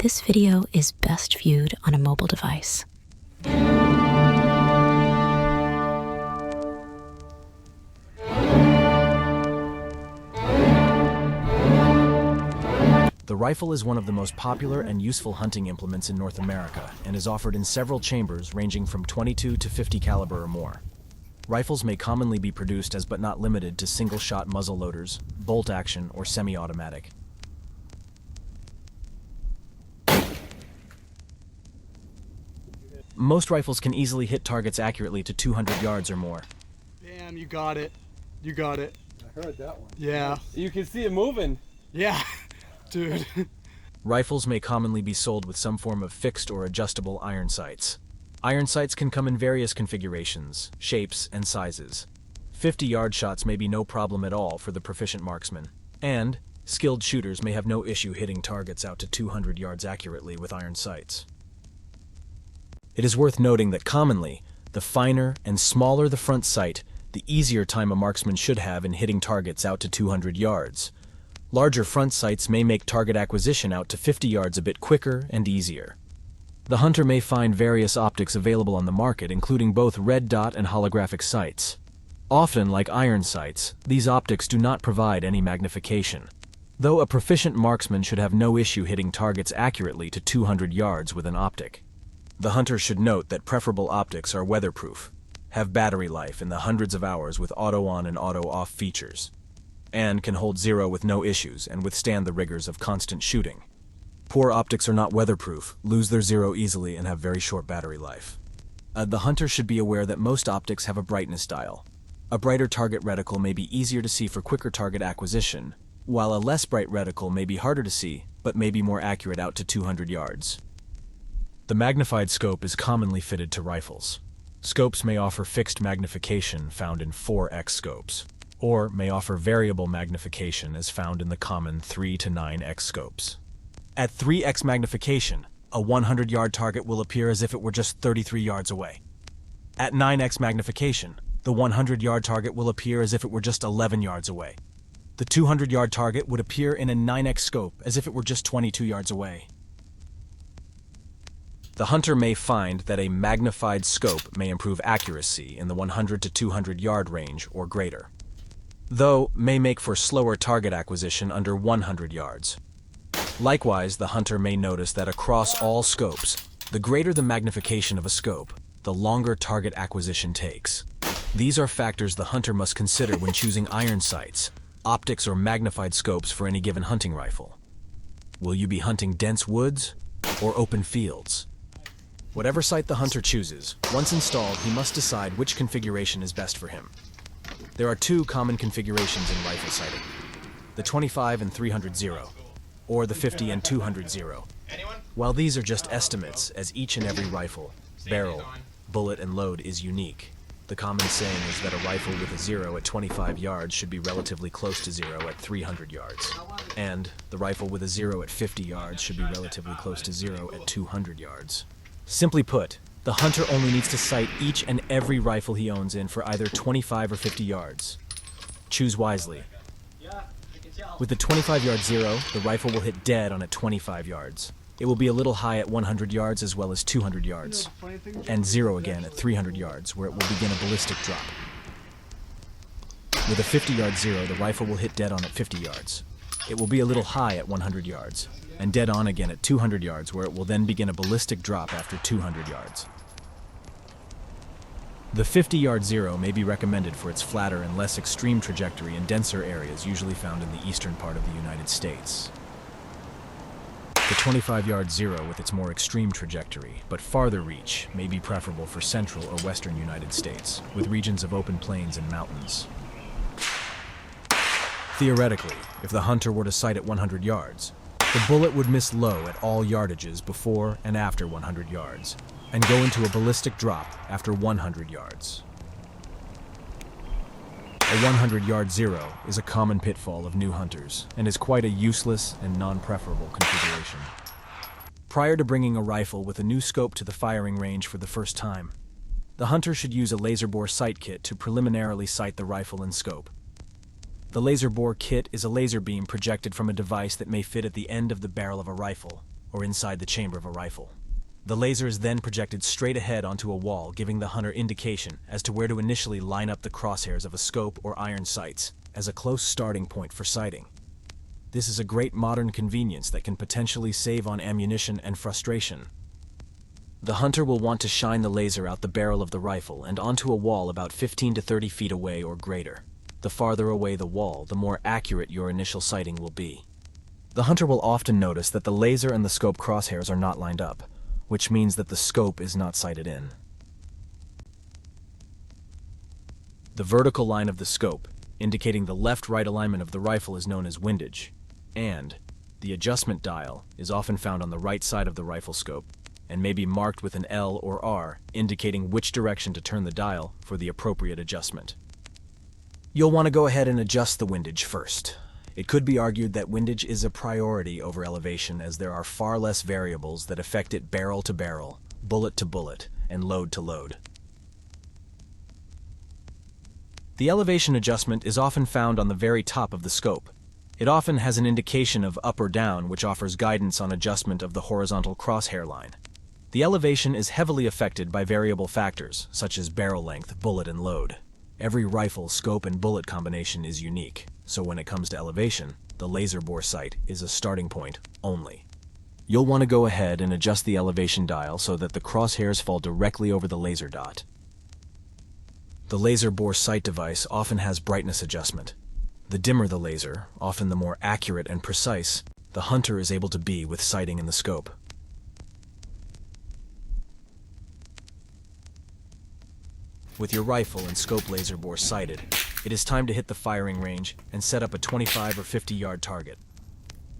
This video is best viewed on a mobile device. The rifle is one of the most popular and useful hunting implements in North America and is offered in several chambers ranging from 22 to 50 caliber or more. Rifles may commonly be produced as but not limited to single-shot muzzle loaders, bolt action, or semi-automatic. Most rifles can easily hit targets accurately to 200 yards or more. Damn, you got it. You got it. I heard that one. Yeah. You can see it moving. Yeah, dude. Rifles may commonly be sold with some form of fixed or adjustable iron sights. Iron sights can come in various configurations, shapes, and sizes. 50-yard shots may be no problem at all for the proficient marksman, and skilled shooters may have no issue hitting targets out to 200 yards accurately with iron sights. It is worth noting that commonly, the finer and smaller the front sight, the easier time a marksman should have in hitting targets out to 200 yards. Larger front sights may make target acquisition out to 50 yards a bit quicker and easier. The hunter may find various optics available on the market, including both red dot and holographic sights. Often, like iron sights, these optics do not provide any magnification, though a proficient marksman should have no issue hitting targets accurately to 200 yards with an optic. The hunter should note that preferable optics are weatherproof, have battery life in the hundreds of hours with auto-on and auto-off features, and can hold zero with no issues and withstand the rigors of constant shooting. Poor optics are not weatherproof, lose their zero easily, and have very short battery life. The hunter should be aware that most optics have a brightness dial. A brighter target reticle may be easier to see for quicker target acquisition, while a less bright reticle may be harder to see, but may be more accurate out to 200 yards. The magnified scope is commonly fitted to rifles. Scopes may offer fixed magnification found in 4x scopes, or may offer variable magnification as found in the common 3 to 9x scopes. At 3x magnification, a 100-yard target will appear as if it were just 33 yards away. At 9x magnification, the 100-yard target will appear as if it were just 11 yards away. The 200-yard target would appear in a 9x scope as if it were just 22 yards away. The hunter may find that a magnified scope may improve accuracy in the 100 to 200 yard range or greater, though may make for slower target acquisition under 100 yards. Likewise, the hunter may notice that across all scopes, the greater the magnification of a scope, the longer target acquisition takes. These are factors the hunter must consider when choosing iron sights, optics, or magnified scopes for any given hunting rifle. Will you be hunting dense woods or open fields? Whatever sight the hunter chooses, once installed, he must decide which configuration is best for him. There are two common configurations in rifle sighting: the 25 and 300 0, or the 50 and 200 0. While these are just estimates, as each and every rifle, barrel, bullet, and load is unique, the common saying is that a rifle with a 0 at 25 yards should be relatively close to 0 at 300 yards, and the rifle with a 0 at 50 yards should be relatively close to 0 at 200 yards. Simply put, the hunter only needs to sight each and every rifle he owns in for either 25 or 50 yards. Choose wisely. With the 25-yard 0, the rifle will hit dead on at 25 yards. It will be a little high at 100 yards as well as 200 yards, and 0 again at 300 yards, where it will begin a ballistic drop. With a 50-yard 0, the rifle will hit dead on at 50 yards. It will be a little high at 100 yards, and dead on again at 200 yards, where it will then begin a ballistic drop after 200 yards. The 50-yard 0 may be recommended for its flatter and less extreme trajectory in denser areas usually found in the eastern part of the United States. The 25-yard 0 with its more extreme trajectory, but farther reach, may be preferable for central or western United States, with regions of open plains and mountains. Theoretically, if the hunter were to sight at 100 yards, the bullet would miss low at all yardages before and after 100 yards, and go into a ballistic drop after 100 yards. A 100-yard 0 is a common pitfall of new hunters, and is quite a useless and non-preferable configuration. Prior to bringing a rifle with a new scope to the firing range for the first time, the hunter should use a laser bore sight kit to preliminarily sight the rifle in scope. The laser bore kit is a laser beam projected from a device that may fit at the end of the barrel of a rifle, or inside the chamber of a rifle. The laser is then projected straight ahead onto a wall, giving the hunter indication as to where to initially line up the crosshairs of a scope or iron sights as a close starting point for sighting. This is a great modern convenience that can potentially save on ammunition and frustration. The hunter will want to shine the laser out the barrel of the rifle and onto a wall about 15 to 30 feet away or greater. The farther away the wall, the more accurate your initial sighting will be. The hunter will often notice that the laser and the scope crosshairs are not lined up, which means that the scope is not sighted in. The vertical line of the scope, indicating the left-right alignment of the rifle, is known as windage, and the adjustment dial is often found on the right side of the rifle scope and may be marked with an L or R, indicating which direction to turn the dial for the appropriate adjustment. You'll want to go ahead and adjust the windage first. It could be argued that windage is a priority over elevation, as there are far less variables that affect it barrel to barrel, bullet to bullet, and load to load. The elevation adjustment is often found on the very top of the scope. It often has an indication of up or down, which offers guidance on adjustment of the horizontal crosshair line. The elevation is heavily affected by variable factors, such as barrel length, bullet, and load. Every rifle, scope, and bullet combination is unique, so when it comes to elevation, the laser bore sight is a starting point only. You'll want to go ahead and adjust the elevation dial so that the crosshairs fall directly over the laser dot. The laser bore sight device often has brightness adjustment. The dimmer the laser, often the more accurate and precise, the hunter is able to be with sighting in the scope. With your rifle and scope laser bore sighted, it is time to hit the firing range and set up a 25 or 50-yard target.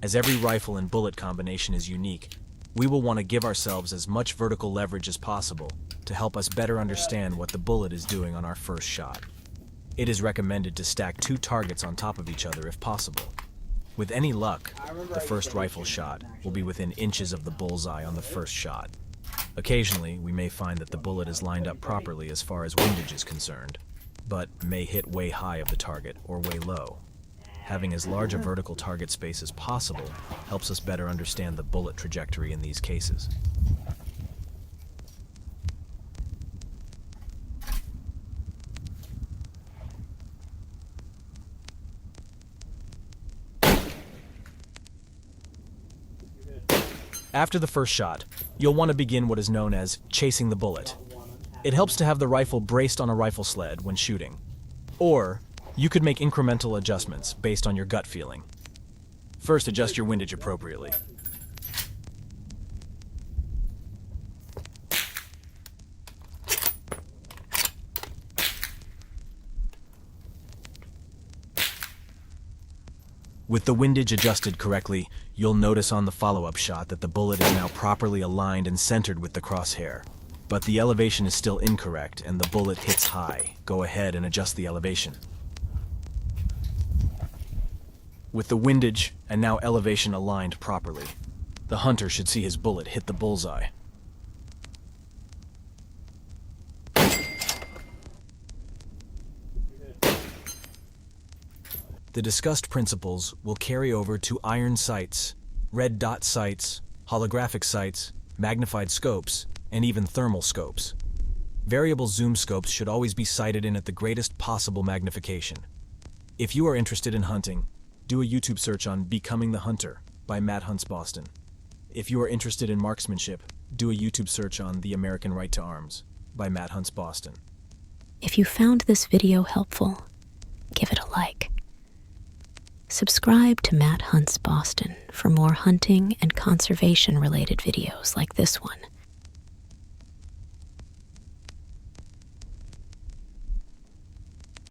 As every rifle and bullet combination is unique, we will want to give ourselves as much vertical leverage as possible to help us better understand what the bullet is doing on our first shot. It is recommended to stack 2 targets on top of each other if possible. With any luck, the first rifle shot will be within inches of the bullseye on the first shot. Occasionally, we may find that the bullet is lined up properly as far as windage is concerned, but may hit way high of the target or way low. Having as large a vertical target space as possible helps us better understand the bullet trajectory in these cases. After the first shot, you'll want to begin what is known as chasing the bullet. It helps to have the rifle braced on a rifle sled when shooting. Or, you could make incremental adjustments based on your gut feeling. First, adjust your windage appropriately. With the windage adjusted correctly, you'll notice on the follow-up shot that the bullet is now properly aligned and centered with the crosshair. But the elevation is still incorrect and the bullet hits high. Go ahead and adjust the elevation. With the windage and now elevation aligned properly, the hunter should see his bullet hit the bullseye. The discussed principles will carry over to iron sights, red dot sights, holographic sights, magnified scopes, and even thermal scopes. Variable zoom scopes should always be sighted in at the greatest possible magnification. If you are interested in hunting, do a YouTube search on Becoming the Hunter by MattHuntsBoston. If you are interested in marksmanship, do a YouTube search on The American Right to Arms by MattHuntsBoston. If you found this video helpful, give it a like. Subscribe to Matt Hunts Boston for more hunting and conservation-related videos like this one.